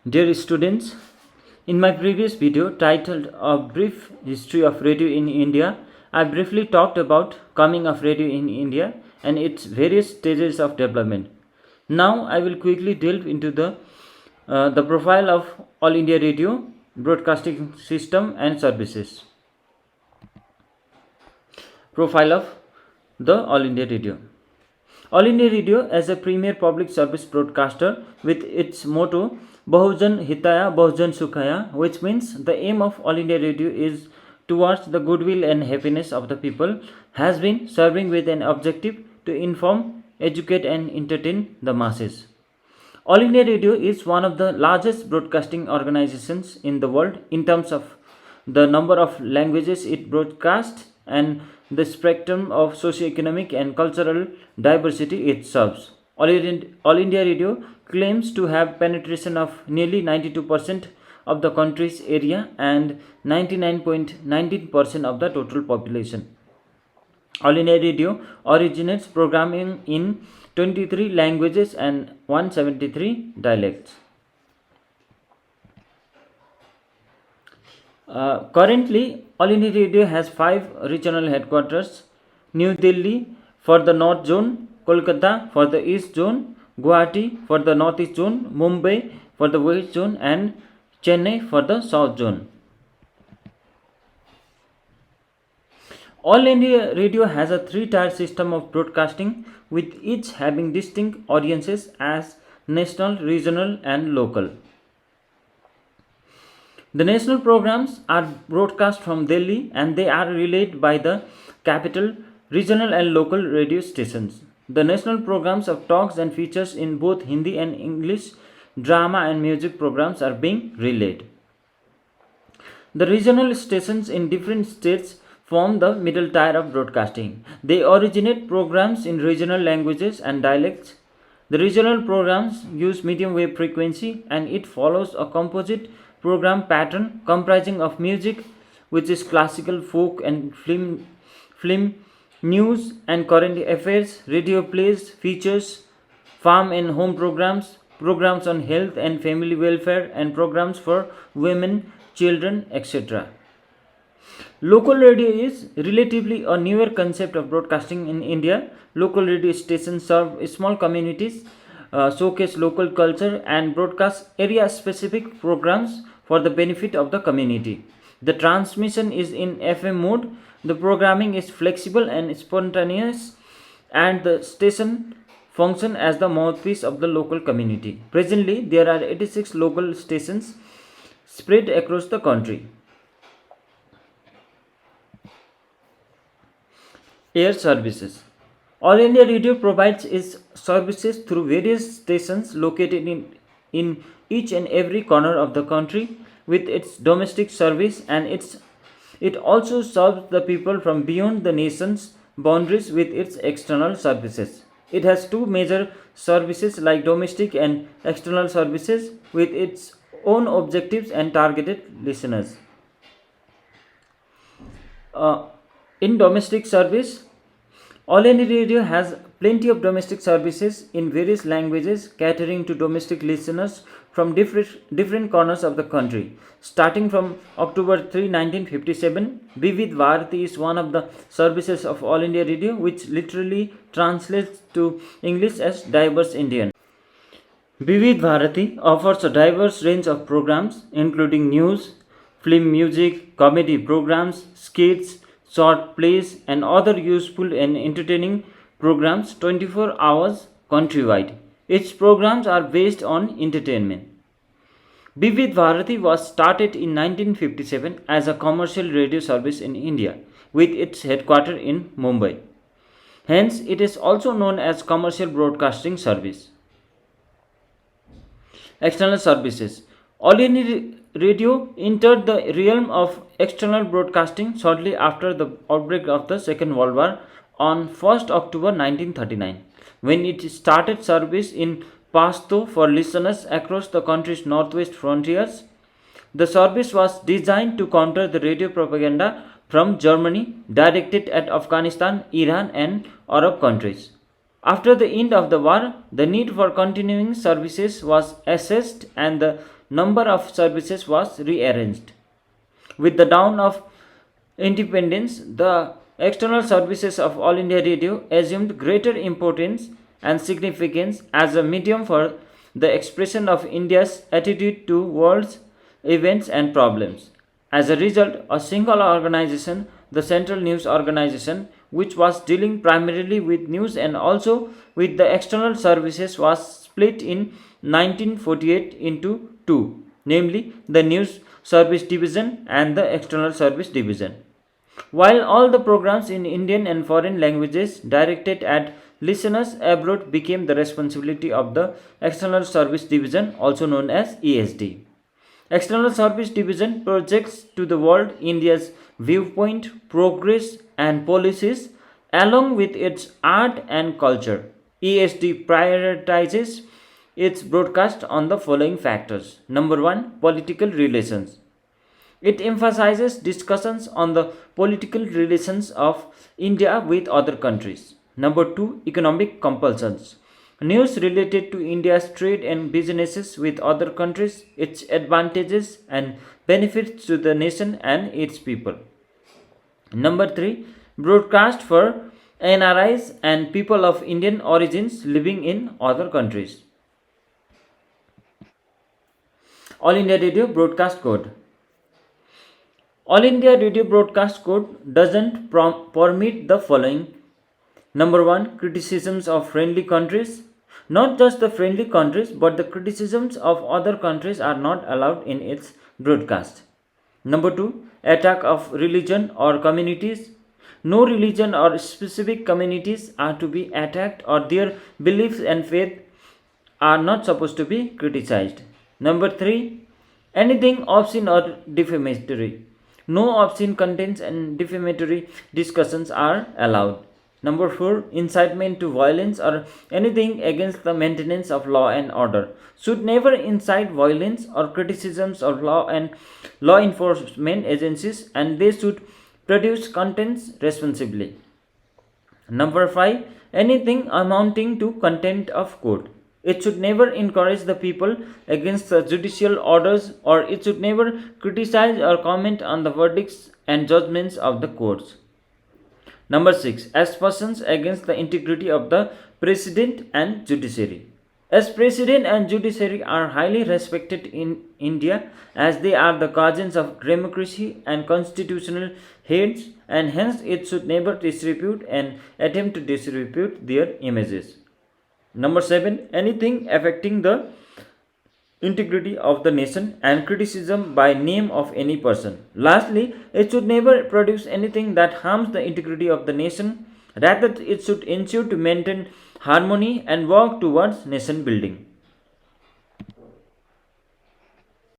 Dear students, in my previous video titled A Brief History of Radio in India, I briefly talked about coming of radio in India and its various stages of development. Now I will quickly delve into the profile of All India Radio, broadcasting system and services. Profile of the All India Radio. All India Radio as a premier public service broadcaster with its motto Bahujan Hitaya Bahujan Sukhaya, which means the aim of All India Radio is towards the goodwill and happiness of the people, has been serving with an objective to inform, educate and entertain the masses. All India Radio is one of the largest broadcasting organizations in the world in terms of the number of languages it broadcasts and the spectrum of socio-economic and cultural diversity it serves. All India Radio claims to have penetration of nearly 92% of the country's area and 99.19% of the total population. All India Radio originates programming in 23 languages and 173 dialects. Currently, All India Radio has 5 regional headquarters: New Delhi for the North Zone, Kolkata for the East Zone, Guwahati for the Northeast Zone, Mumbai for the West Zone, and Chennai for the South Zone. All India Radio has a 3-tier system of broadcasting, with each having distinct audiences as national, regional, and local. The national programs are broadcast from Delhi and they are relayed by the capital, regional, and local radio stations. The national programs of talks and features in both Hindi and English, drama and music programs are being relayed. The regional stations in different states form the middle tier of broadcasting. They originate programs in regional languages and dialects. The regional programs use medium wave frequency and it follows a composite program pattern comprising of music, which is classical, folk and film, news and current affairs, radio plays, features, farm and home programs, programs on health and family welfare, and programs for women, children, etc. Local radio is relatively a newer concept of broadcasting in India. Local radio stations serve small communities, showcase local culture, and broadcast area specific programs for the benefit of the community. The transmission is in FM mode, the programming is flexible and spontaneous, and the station function as the mouthpiece of the local community. Presently, there are 86 local stations spread across the country. Air services. All India Radio provides its services through various stations located in each and every corner of the country with its domestic service, and it also serves the people from beyond the nation's boundaries with its external services. It has 2 major services like domestic and external services with its own objectives and targeted listeners. In domestic service, All India Radio has plenty of domestic services in various languages catering to domestic listeners from different corners of the country. Starting from October 3, 1957, Vivid Bharati is one of the services of All India Radio, which literally translates to English as Diverse Indian. Vivid Bharati offers a diverse range of programs including news, film music, comedy programs, skits, short plays, and other useful and entertaining programs 24 hours countrywide. Its programs are based on entertainment. Vivid Bharati was started in 1957 as a commercial radio service in India with its headquarters in Mumbai. Hence, it is also known as Commercial Broadcasting Service. External services. All India Radio entered the realm of external broadcasting shortly after the outbreak of the Second World War on 1st October 1939, when it started service in Pashto for listeners across the country's northwest frontiers. The service was designed to counter the radio propaganda from Germany directed at Afghanistan, Iran, and Arab countries. After the end of the war, the need for continuing services was assessed and the number of services was rearranged. With the dawn of independence, the external services of All India Radio assumed greater importance and significance as a medium for the expression of India's attitude to world's events and problems. As a result, a single organization, the Central News Organization, which was dealing primarily with news and also with the external services, was split in 1948 into two, namely the News Service Division and the External Service Division. While all the programs in Indian and foreign languages directed at listeners abroad became the responsibility of the External Service Division, also known as ESD. External Service Division projects to the world India's viewpoint, progress, and policies along with its art and culture. ESD prioritizes its broadcast on the following factors. Number 1, political relations. It emphasizes discussions on the political relations of India with other countries. Number 2, economic compulsions. News related to India's trade and businesses with other countries, its advantages and benefits to the nation and its people. Number 3, broadcast for NRIs and people of Indian origins living in other countries. All India Radio Broadcast Code. All India Radio Broadcast Code doesn't permit the following. Number 1, criticisms of friendly countries. Not just the friendly countries, but the criticisms of other countries are not allowed in its broadcast. Number 2, attack of religion or communities. No religion or specific communities are to be attacked, or their beliefs and faith are not supposed to be criticized. Number 3, anything obscene or defamatory. No obscene contents and defamatory discussions are allowed. Number 4, incitement to violence or anything against the maintenance of law and order should never incite violence or criticisms of law enforcement agencies, and they should produce contents responsibly. Number 5, anything amounting to contempt of court. It should never encourage the people against the judicial orders, or it should never criticize or comment on the verdicts and judgments of the courts. Number 6, aspersions against the integrity of the president and judiciary. As president and judiciary are highly respected in India, as they are the guardians of democracy and constitutional heads, and hence it should never disrepute and attempt to disrepute their images. Number 7, anything affecting the integrity of the nation and criticism by name of any person. Lastly, it should never produce anything that harms the integrity of the nation. Rather, it should ensure to maintain harmony and work towards nation building.